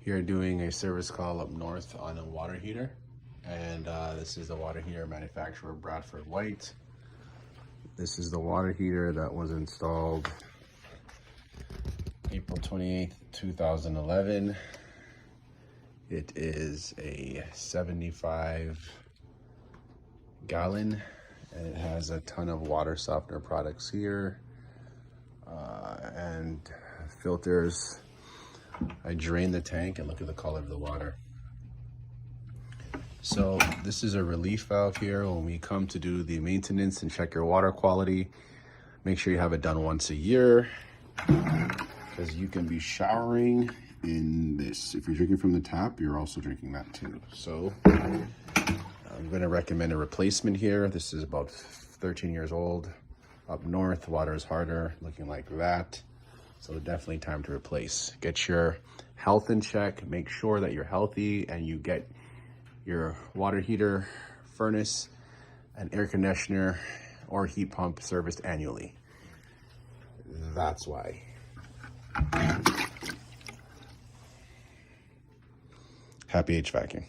Here doing a service call up north on a water heater, and this is the water heater manufacturer Bradford White. This is the water heater that was installed April 28th, 2011. It is a 75 gallon and it has a ton of water softener products here and filters. I drain the tank and look at the color of the water. So this is a relief valve here. When we come to do the maintenance and check your water quality, make sure you have it done once a year, because you can be showering in this. If you're drinking from the tap, you're also drinking that too. So I'm going to recommend a replacement here. This is about 13 years old. Up north, water is harder, looking like that. So definitely time to replace. Get your health in check. Make sure that you're healthy and you get your water heater, furnace, and air conditioner or heat pump serviced annually. That's why. Happy HVACing.